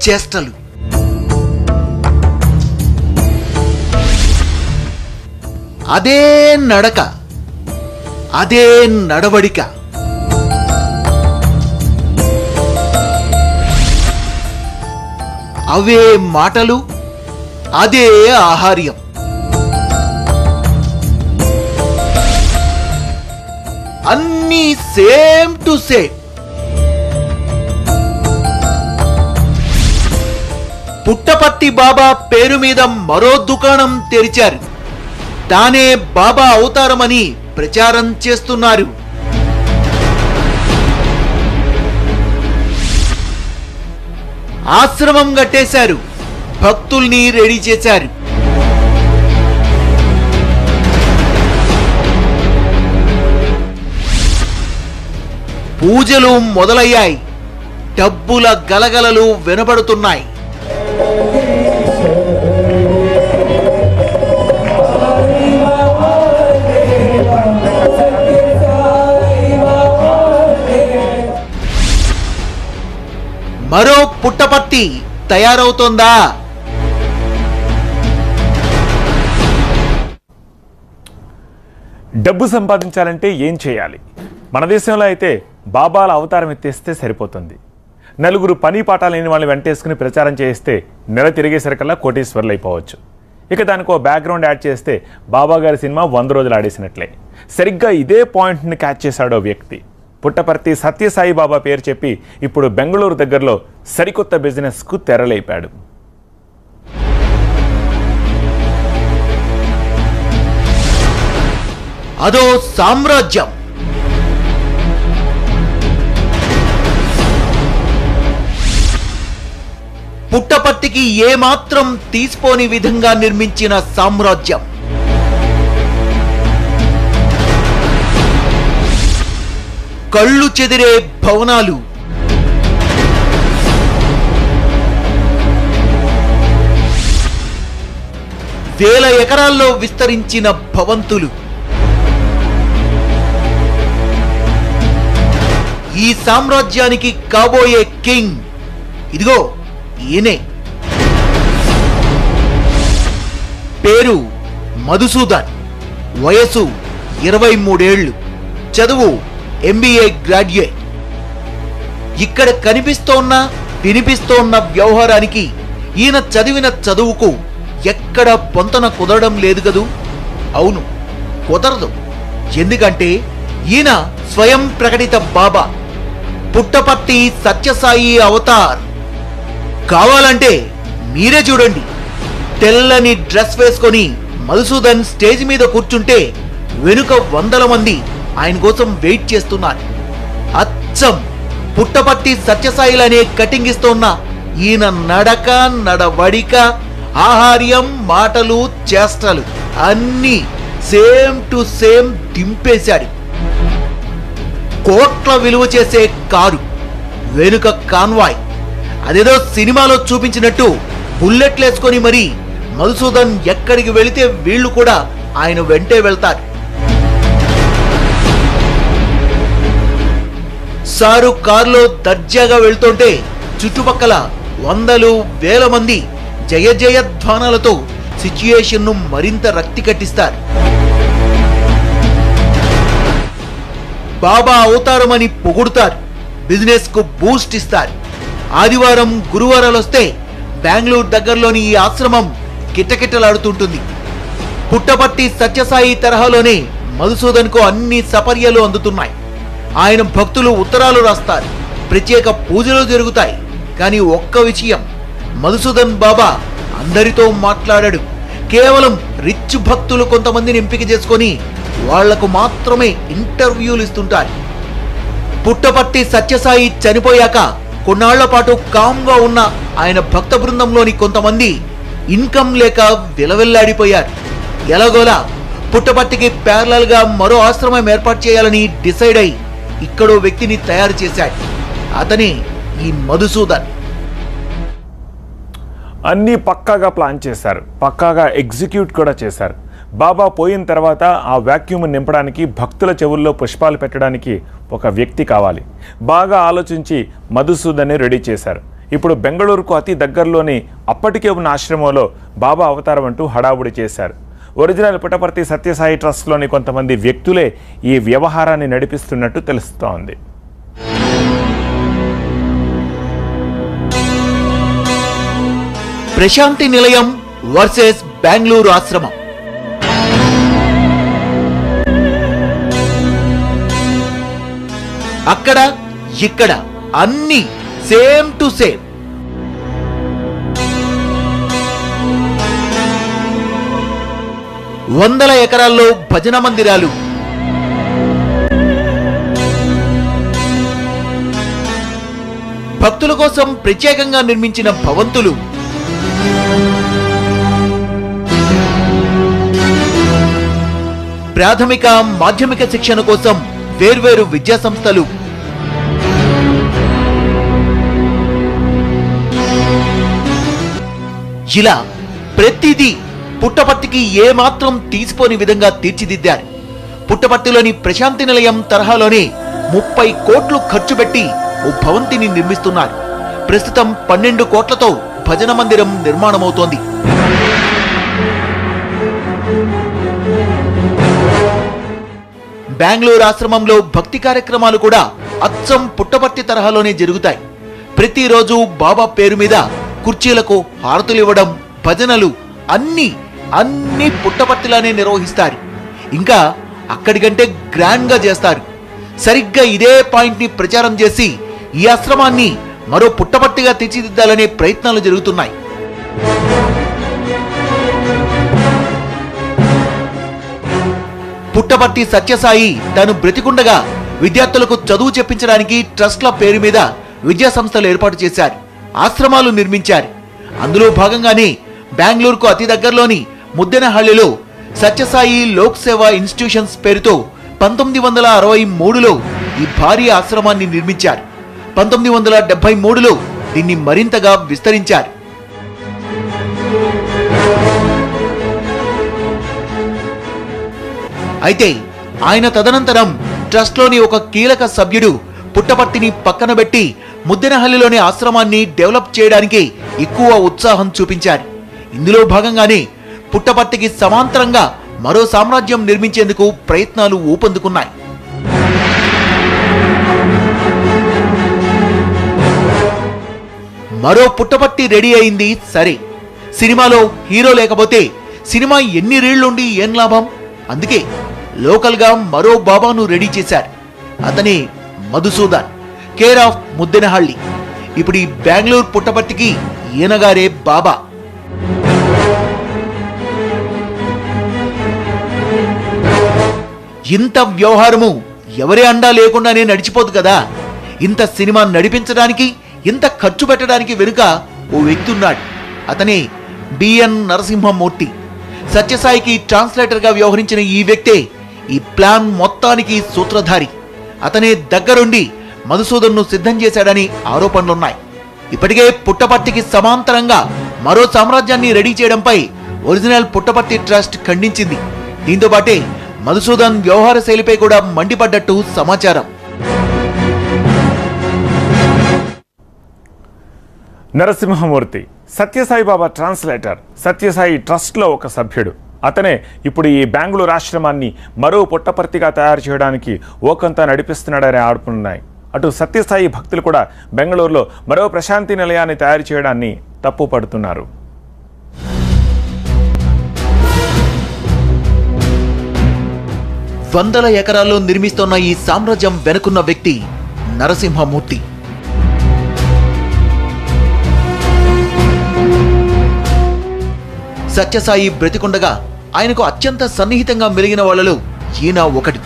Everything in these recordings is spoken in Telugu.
చేష్టలు. అదే నడక, అదే నడవడిక. అవే మాటలు, అదే ఆహార్యం. అన్నీ సేమ్ టు సేమ్. పుట్టపర్తి బాబా పేరు మీద మరో దుకాణం తెరిచారు. తానే బాబా అవతారమని ప్రచారం చేస్తున్నారు. ఆశ్రమం కట్టేశారు, భక్తుల్ని రెడీ చేశారు. పూజలు మొదలయ్యాయి, డబ్బుల గలగలలు వినబడుతున్నాయి. మరో పుట్టపర్తి తయారవుతోందా? డబ్బు సంపాదించాలంటే ఏం చేయాలి? మన దేశంలో అయితే బాబాల అవతారం ఎత్తేస్తే సరిపోతుంది. నలుగురు పని పాట లేని వాళ్ళని వెంటేసుకుని ప్రచారం చేస్తే నెల తిరిగేసరికల్లా కోటీశ్వర్లు అయిపోవచ్చు. ఇక దానికి ఓ బ్యాక్గ్రౌండ్ యాడ్ చేస్తే బాబా గారి సినిమా 100 రోజులు ఆడేసినట్లే. సరిగ్గా ఇదే పాయింట్ని క్యాచ్ చేశాడో వ్యక్తి. పుట్టపర్తి సత్యసాయి బాబా పేరు చెప్పి ఇప్పుడు బెంగళూరు దగ్గరలో సరికొత్త బిజినెస్కు తెరలేపాడు. అదో సామ్రాజ్యం. పుట్టపర్తికి ఏమాత్రం తీసిపోని విధంగా నిర్మించిన సామ్రాజ్యం. కళ్ళు చెదిరే భవనాలు, వేల ఎకరాల్లో విస్తరించిన భవంతులు. ఈ సామ్రాజ్యానికి కాబోయే కింగ్ ఇదిగో ఈయనే. పేరు మధుసూదన్, వయసు 23 ఏళ్లు, చదువు MBA గ్రాడ్యుయేట్. ఇక్కడ కనిపిస్తోన్న వినిపిస్తోన్న వ్యవహారానికి ఈయన చదివిన చదువుకు ఎక్కడ పొంతన కుదరడం లేదు కదూ. అవును, కుదరదు. ఎందుకంటే ఈయన స్వయం ప్రకటిత బాబా, పుట్టపర్తి సత్యసాయి అవతార్. కావాలంటే మీరే చూడండి. తెల్లని డ్రెస్ వేసుకొని మధుసూదన్ స్టేజ్ మీద కూర్చుంటే వెనుక 100 మంది ఆయన కోసం వెయిట్ చేస్తున్నారు. అచ్చం పుట్టపర్తి సత్యసాయిలనే కటింగ్ ఇస్తున్న ఈయన నడక, నడవడిక, ఆహార్యం, మాటలు, చేష్టలు అన్నీ సేమ్ టు సేమ్ దింపేశాడు. కోట్ల విలువ చేసే కారు, వెనుక కాన్వాయ్. అదేదో సినిమాలో చూపించినట్టు బుల్లెట్లు వేసుకొని మరి మధుసూదన్ ఎక్కడికి వెళితే వీళ్ళు కూడా ఆయన వెంటే వెళ్తారు. సారు కారులో దర్జాగా వెళ్తుంటే చుట్టుపక్కల 100, 1000 మంది జయ జయధ్వానాలతో సిచ్యుయేషన్ను మరింత రక్తి కట్టిస్తారు. బాబా అవతారమని పొగుడుతారు, బిజినెస్ కు బూస్ట్ ఇస్తారు. ఆదివారం, గురువారాలు వస్తే బెంగళూరు దగ్గరలోని ఈ ఆశ్రమం కిటకిటలాడుతుంటుంది. పుట్టపర్తి సత్యసాయి తరహాలోనే మధుసూదన్ కు అన్ని సపర్యలు అందుతున్నాయి. ఆయన భక్తులు ఉత్తరాలు రాస్తారు, ప్రత్యేక పూజలు జరుగుతాయి. కానీ ఒక్క విషయం, మధుసూదన్ బాబా అందరితో మాట్లాడాడు. కేవలం రిచ్ భక్తులు కొంతమందిని ఎంపిక చేసుకొని వాళ్లకు మాత్రమే ఇంటర్వ్యూలు ఇస్తుంటారు. పుట్టపర్తి సత్యసాయి చనిపోయాక కొన్నాళ్ల పాటు కామ్గా ఉన్న ఆయన భక్త బృందంలోని కొంతమంది ఇన్కమ్ లేక విలవిల్లాడిపోయారు. ఎలాగోలా పుట్టపర్తికి ప్యారలల్ గా మరో ఆశ్రమం ఏర్పాటు చేయాలని డిసైడ్ అయి ఇక్కడో వ్యక్తిని తయారు చేశాడు. అతనే ఈ మధుసూదన్. అన్నీ పక్కాగా ప్లాన్ చేశారు, పక్కాగా ఎగ్జిక్యూట్ కూడా చేశారు. బాబా పోయిన తర్వాత ఆ వ్యాక్యూమ్ నింపడానికి, భక్తుల చెవుల్లో పుష్పాలు పెట్టడానికి ఒక వ్యక్తి కావాలి. బాగా ఆలోచించి మధుసూదన్ని రెడీ చేశారు. ఇప్పుడు బెంగళూరుకు అతి దగ్గరలోని అప్పటికే ఉన్న ఆశ్రమంలో బాబా అవతారం అంటూ హడావుడి చేశారు. ఒరిజినల్ పుట్టపర్తి సత్యసాయి ట్రస్ట్లోని కొంతమంది వ్యక్తులే ఈ వ్యవహారాన్ని నడిపిస్తున్నట్టు తెలుస్తోంది. ప్రశాంతి నిలయం వర్సెస్ బెంగళూరు ఆశ్రమం. అక్కడ ఇక్కడ అన్ని సేమ్ టు సేమ్. వందల ఎకరాల్లో భజన మందిరాలు, భక్తుల కోసం ప్రత్యేకంగా నిర్మించిన భవంతులు, ప్రాథమిక మాధ్యమిక శిక్షణ కోసం వేర్వేరు విద్యా సంస్థలు, ఇలా ప్రతిదీ పుట్టపర్తికి ఏమాత్రం తీసిపోని విధంగా తీర్చిదిద్దారు. పుట్టపర్తిలోని ప్రశాంతి నిలయం తరహాలోనే 30 కోట్లు ఖర్చు పెట్టి ఓ భవంతిని నిర్మిస్తున్నారు. ప్రస్తుతం 12 కోట్లతో భజన మందిరం నిర్మాణమవుతోంది. బెంగళూరు ఆశ్రమంలో భక్తి కార్యక్రమాలు కూడా అచ్చం పుట్టపర్తి తరహాలోనే జరుగుతాయి. ప్రతిరోజు బాబా పేరు మీద కుర్చీలకు హారతులు ఇవ్వడం, భజనలు అన్ని పుట్టపర్తిలానే నిర్వహిస్తారు. ఇంకా అక్కడికంటే గ్రాండ్ గా చేస్తారు. సరిగ్గా ఇదే పాయింట్ ని ప్రచారం చేసి ఈ ఆశ్రమాన్ని మరో పుట్టపర్తిగా తీర్చిదిద్దాలనే ప్రయత్నాలు జరుగుతున్నాయి. పుట్టపర్తి సత్యసాయి తాను బ్రతికుండగా విద్యార్థులకు చదువు చెప్పించడానికి ట్రస్ట్ల పేరు మీద విద్యా సంస్థలు ఏర్పాటు చేశారు, ఆశ్రమాలు నిర్మించారు. అందులో భాగంగానే బెంగళూరుకు అతి దగ్గరలోని ముద్దెనహళ్లిలో సత్యసాయి లోక్ సేవా ఇన్స్టిట్యూషన్స్ పేరుతో 1963లో ఈ భారీ ఆశ్రమాన్ని నిర్మించారు. 1973లో దీన్ని మరింతగా విస్తరించారు. అయితే ఆయన తదనంతరం ట్రస్ట్లోని ఒక కీలక సభ్యుడు పుట్టపర్తిని పక్కన పెట్టి ముద్దెనహళ్లిలోని ఆశ్రమాన్ని డెవలప్ చేయడానికి ఎక్కువ ఉత్సాహం చూపించారు. ఇందులో భాగంగానే పుట్టపర్తికి సమాంతరంగా మరో సామ్రాజ్యం నిర్మించేందుకు ప్రయత్నాలు ఊపందుకున్నాయి. మరో పుట్టపర్తి రెడీ అయింది. సరే, సినిమాలో హీరో లేకపోతే సినిమా ఎన్ని రీళ్లుండి ఏం లాభం? అందుకే లోకల్ గా మరో బాబాను రెడీ చేశారు. అతనే మధుసూదన్, కేర్ ఆఫ్ ముద్దెనహళ్లి. ఇప్పుడు ఈ బెంగళూరు పుట్టపర్తికి ఈయనగారే బాబా. ఇంత వ్యవహారము ఎవరి అండా లేకుండానే నడిచిపోదు కదా. ఇంత సినిమా నడిపించడానికి, ఇంత ఖర్చు పెట్టడానికి వెనుక ఓ వ్యక్తి ఉన్నాడు. అతనే బిఎన్ నరసింహమూర్తి. సత్యసాయికి ట్రాన్స్లేటర్ గా వ్యవహరించిన ఈ వ్యక్తే ఈ ప్లాన్ మొత్తానికి సూత్రధారి. అతనే దగ్గరుండి మధుసూదన్ను సిద్ధం చేశాడని ఆరోపణలున్నాయి. ఇప్పటికే పుట్టపర్తికి సమాంతరంగా మరో సామ్రాజ్యాన్ని రెడీ చేయడంపై ఒరిజినల్ పుట్టపర్తి ట్రస్ట్ ఖండించింది. దీంతో పాటే మధుసూదన్ వ్యవహార శైలిపై కూడా మండిపడ్డట్టు సమాచారం. నరసింహమూర్తి సత్యసాయి బాబా ట్రాన్స్లేటర్, సత్యసాయి ట్రస్ట్లో ఒక సభ్యుడు. అతనే ఇప్పుడు ఈ బెంగళూరు ఆశ్రమాన్ని మరో పుట్టపర్తిగా తయారు చేయడానికి ఓకంతా నడిపిస్తున్నాడనే ఆరోపణలున్నాయి. అటు సత్యసాయి భక్తులు కూడా బెంగళూరులో మరో ప్రశాంతి నిలయాన్ని తయారు చేయడాన్ని తప్పుపడుతున్నారు. వందల ఎకరాల్లో నిర్మిస్తున్న ఈ సామ్రాజ్యం వెనుకున్న వ్యక్తి నరసింహమూర్తి. సత్యసాయి బ్రతికుండగా ఆయనకు అత్యంత సన్నిహితంగా మెలిగిన వాళ్లలో ఈయన ఒకటి.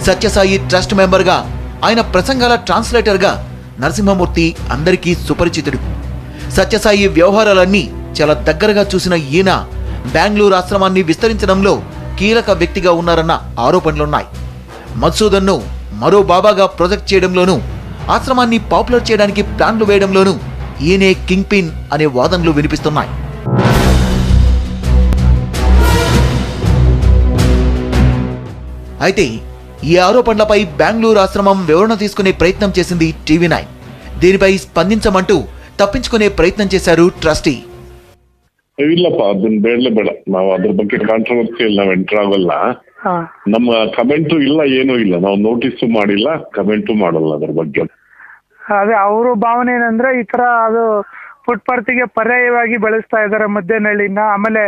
సత్యసాయి ట్రస్ట్ మెంబర్గా, ఆయన ప్రసంగాల ట్రాన్స్లేటర్గా నరసింహమూర్తి అందరికీ సుపరిచితుడు. సత్యసాయి వ్యవహారాలన్నీ చాలా దగ్గరగా చూసిన ఈయన బెంగళూరు ఆశ్రమాన్ని విస్తరించడంలో కీలక వ్యక్తిగా ఉన్నారన్న ఆరోపణలున్నాయి. మధుసూదన్ను మరో బాబాగా ప్రొజెక్ట్ చేయడంలోనూ, ఆశ్రమాన్ని పాపులర్ చేయడానికి ప్లాన్లు వేయడంలోనూ ఈయనే కింగ్ పిన్ అనే వాదనలు వినిపిస్తున్నాయి. అయితే ఈ ఆరోపణలపై బెంగళూరు ఆశ్రమం వివరణ తీసుకునే ప్రయత్నం చేసింది టీవీ9. దీనిపై స్పందించమంటూ ತಪ್ಪಿಸಿಕೊಳ್ಳೆ ಪ್ರಯತ್ನ చేశారు ಟ್ರಸ್ಟಿ. ಇಲ್ಲಪ್ಪ, ಅದನ್ನ ಬೇಡಲೇ ಬೇಡ. ನಾವು ಅದ್ರ ಬಗ್ಗೆ ಕಾಂಟ್ರವರ್ಸಿಯಲ್ಲಿ ನಾವು ಎಂಟರ್ ಆಗಲ್ಲ. ನಮ್ಮ ಕಮೆಂಟು ಇಲ್ಲ, ಏನೂ ಇಲ್ಲ. ನಾವು ನೋಟಿಸ್ ಮಾಡಿಲ್ಲ, ಕಮೆಂಟು ಮಾಡಲ್ಲ ಅದ್ರ ಬಗ್ಗೆ. ಅದೇ ಅವರು ಭಾವನೆ ಏನಂದ್ರೆ ಈ ತರ ಅದು ಫುಟ್ಪಾತ್ಗೆ ಪರ್ಯಾಯವಾಗಿ ಬೆಳೆಸ್ತಾ ಇದಾರೆ ಮಧ್ಯನಹಳ್ಳಿನ. ಆಮೇಲೆ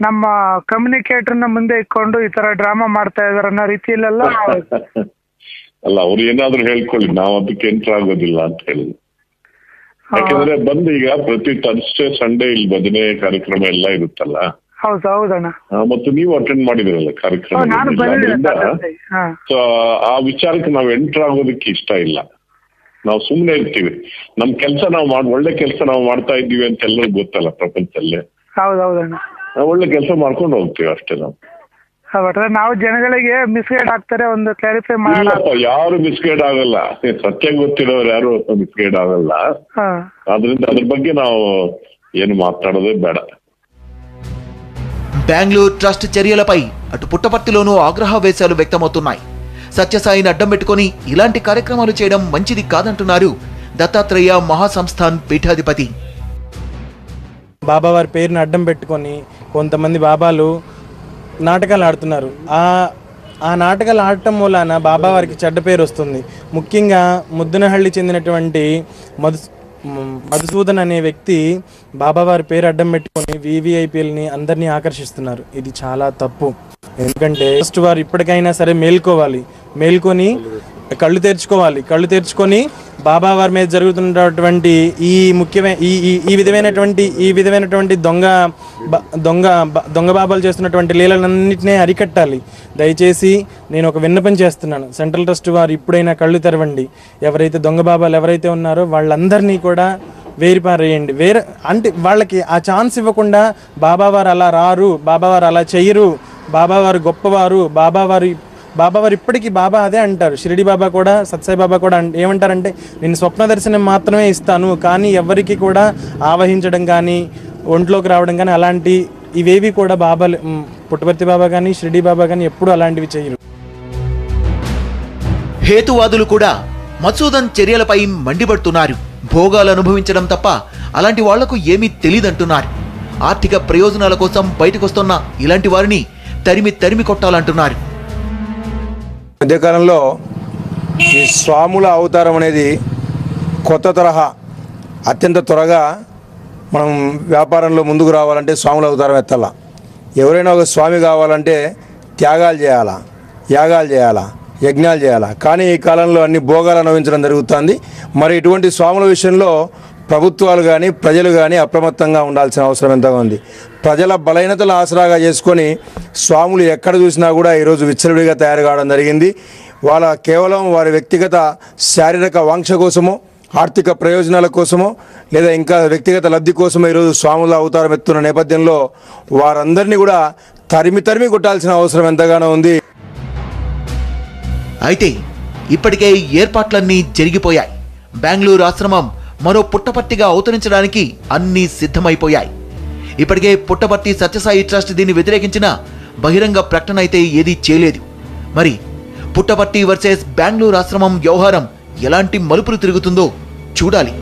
ನಮ್ಮ ಕಮ್ಯುನಿಕೇಟರ್ನ ಮುಂದೆ ಇಟ್ಕೊಂಡು ಈ ತರ ಡ್ರಾಮಾ ಮಾಡ್ತಾ ಇದಾರೆ ಅನ್ನೋ ರೀತಿಯಲ್ಲೆಲ್ಲ. ಅಲ್ಲ, ಅವ್ರು ಏನಾದ್ರು ಹೇಳ್ಕೊಳ್ಳಿ, ನಾವು ಅದಕ್ಕೆ ಎಂಟರ್ ಆಗೋದಿಲ್ಲ ಅಂತ ಹೇಳಿದ್ವಿ. ಯಾಕಂದ್ರೆ ಬಂದು ಈಗ ಪ್ರತಿ ಥರ್ಸ್ಡೇ ಸಂಡೇ ಇಲ್ಲಿ ಭಜನೆ ಕಾರ್ಯಕ್ರಮ ಎಲ್ಲ ಇರುತ್ತಲ್ಲ. ಹೌದಣ್ಣ. ಮತ್ತು ನೀವು ಅಟೆಂಡ್ ಮಾಡಿದಿರಲ್ಲ ಕಾರ್ಯಕ್ರಮ. ಸೊ ಆ ವಿಚಾರಕ್ಕೆ ನಾವು ಎಂಟರ್ ಆಗೋದಕ್ಕೆ ಇಷ್ಟ ಇಲ್ಲ. ನಾವು ಸುಮ್ಮನೆ ಇರ್ತೀವಿ. ನಮ್ ಕೆಲಸ ನಾವು ಒಳ್ಳೆ ಕೆಲಸ ನಾವು ಮಾಡ್ತಾ ಇದ್ದೀವಿ ಅಂತ ಎಲ್ಲರಿಗೂ ಗೊತ್ತಲ್ಲ ಪ್ರಪಂಚದಲ್ಲೇ. ಒಳ್ಳೆ ಕೆಲಸ ಮಾಡ್ಕೊಂಡು ಹೋಗ್ತೀವಿ ಅಷ್ಟೇ. ನಾವು ಜನಗಳಿಗೆ ಮಿಸ್ಗೈಡ್ ಆಗ್ತಾರೆ, ಒಂದು ಕ್ಲಾರಿಫೈ ಮಾಡಲ್ಲ. ಯಾರು ಮಿಸ್ಗೈಡ್ ಆಗಲ್ಲ, ಸತ್ಯ ಗೊತ್ತಿರೋರು ಯಾರು ಮಿಸ್ಗೈಡ್ ಆಗಲ್ಲ. ಆದ್ರಿಂದ ಅದ್ರ ಬಗ್ಗೆ ನಾವು ಏನು మాట్లాడೋದೇ ಬೇಡ. బెంగళూరు ట్రస్ట్ చర్యలపై అటు పుట్టపర్తిలోనూ ఆగ్రహావేశాలు వ్యక్తమవుతున్నాయి. సత్యసాయిని అడ్డం పెట్టుకుని ఇలాంటి కార్యక్రమాలు చేయడం మంచిది కాదంటున్నారు దత్తాత్రేయ మహాసంస్థాన్ పీఠాధిపతి. బాబా వారి పేరుని అడ్డం పెట్టుకొని కొంతమంది బాబాలు నాటకాలు ఆడుతున్నారు. ఆ నాటకాలు ఆడటం మూలాన బాబా వారికి చెడ్డ పేరు వస్తుంది. ముఖ్యంగా ముద్దనహళ్ళి చెందినటువంటి మధుసూదన్ అనే వ్యక్తి బాబావారి పేరు అడ్డం పెట్టుకొని వివిఐపీఎల్ని అందరినీ ఆకర్షిస్తున్నారు. ఇది చాలా తప్పు. ఎందుకంటే ఫస్ట్ వారు ఇప్పటికైనా సరే మేల్కొని కళ్ళు తెరుచుకొని బాబా వారి మీద జరుగుతున్నటువంటి ఈ విధమైనటువంటి దొంగ బాబాలు చేస్తున్నటువంటి లీలలన్నింటినీ అరికట్టాలి. దయచేసి నేను ఒక విన్నపం చేస్తున్నాను. సెంట్రల్ ట్రస్ట్ వారు ఇప్పుడైనా కళ్ళు తెరవండి. ఎవరైతే దొంగ బాబాలు ఎవరైతే ఉన్నారో వాళ్ళందరినీ కూడా వేరిపారేయండి. అంటే వాళ్ళకి ఆ ఛాన్స్ ఇవ్వకుండా బాబావారు అలా రారు, బాబావారు అలా చెయ్యరు, బాబావారు గొప్పవారు, బాబావారు ఇప్పటికీ బాబా అదే అంటారు. షిరిడి బాబా కూడా, సత్సాయి బాబా కూడా ఏమంటారంటే, నేను స్వప్న దర్శనం మాత్రమే ఇస్తాను, కానీ ఎవరికి కూడా ఆవహించడం కానీ ఒంట్లోకి రావడం కానీ అలాంటి ఇవేవి కూడా బాబాలు, పుట్టపర్తి బాబా కానీ షిరిడి బాబా కానీ ఎప్పుడు అలాంటివి చేయరు. హేతువాదులు కూడా మధుసూదన్ చర్యలపై మండిపడుతున్నారు. భోగాలు అనుభవించడం తప్ప అలాంటి వాళ్లకు ఏమీ తెలియదంటున్నారు. ఆర్థిక ప్రయోజనాల కోసం బయటకొస్తున్న ఇలాంటి వారిని తరిమి కొట్టాలంటున్నారు. మధ్యకాలంలో ఈ స్వాముల అవతారం అనేది కొత్త తరహా. అత్యంత త్వరగా మనం వ్యాపారంలో ముందుకు రావాలంటే స్వాముల అవతారం ఎత్తాలా. ఎవరైనా ఒక స్వామి కావాలంటే త్యాగాలు చేయాలా, యాగాలు చేయాలా, యజ్ఞాలు చేయాలా. కానీ ఈ కాలంలో అన్ని భోగాలు అనుభవించడం జరుగుతుంది. మరి ఇటువంటి స్వాముల విషయంలో ప్రభుత్వాలు కానీ ప్రజలు కానీ అప్రమత్తంగా ఉండాల్సిన అవసరం ఎంతగా ఉంది. ప్రజల బలహీనతలు ఆసరాగా చేసుకొని స్వాములు ఎక్కడ చూసినా కూడా ఈరోజు విచ్చలవిడిగా తయారు కావడం జరిగింది. వాళ్ళ కేవలం వారి వ్యక్తిగత శారీరక వాంఛ కోసమో, ఆర్థిక ప్రయోజనాల కోసమో, లేదా ఇంకా వ్యక్తిగత లబ్ధి కోసమో ఈరోజు స్వాముల అవతారం ఎత్తున్న నేపథ్యంలో వారందరినీ కూడా తరిమి కొట్టాల్సిన అవసరం ఎంతగానో ఉంది. అయితే ఇప్పటికే ఏర్పాట్లన్నీ జరిగిపోయాయి. బెంగళూరు ఆశ్రమం మరో పుట్టపర్తిగా అవతరించడానికి అన్నీ సిద్ధమైపోయాయి. ఇప్పటికే పుట్టపర్తి సత్యసాయి ట్రస్ట్ దీన్ని వ్యతిరేకించిన బహిరంగ ప్రకటన అయితే ఏదీ చేయలేదు. మరి పుట్టపర్తి వర్సెస్ బెంగళూరు ఆశ్రమం వ్యవహారం ఎలాంటి మలుపులు తిరుగుతుందో చూడాలి.